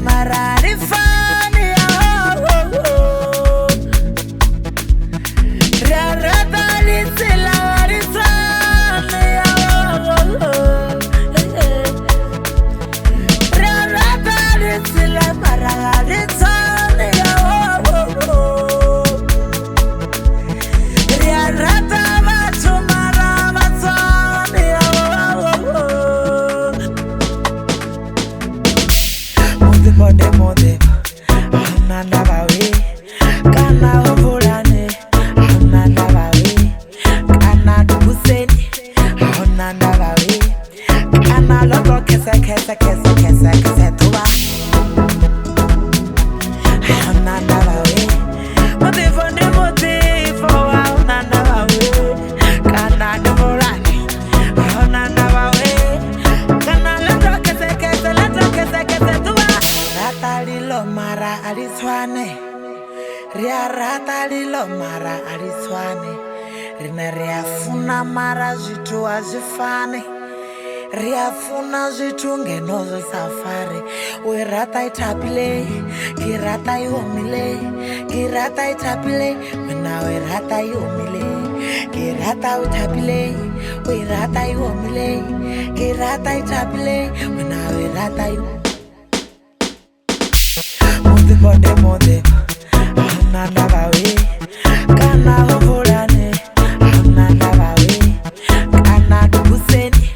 marari fani rarata litsila risani rarata litsila marari tsani rarata batho marama tsani mode ananda bawe kana ovulane ananda bawe kana dubuseni ananda bawe kana loto kese tuwa ananda bawe motivo ananda bawe kana ovulane ananda bawe kana loto kese tuwa Ratalilo mara aliswane ria ratalilo mara aliswane rina riafuna mara zitu azifane riafuna zitu ngenozo safari we rata itapile kirata yomile kirata itapile mena we rata yomile kirata utapile we rata yomile kirata itapile mena we rata yomile mode ananda bawe kana ovulane ananda bawe kana dubuseni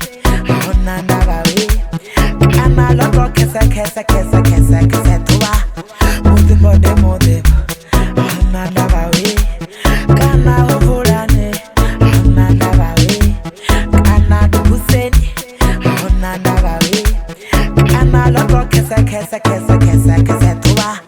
ananda bawe kana loto kese tuwa mode ananda bawe kana ovulane ananda bawe kana dubuseni ananda bawe kana loto kese tuwa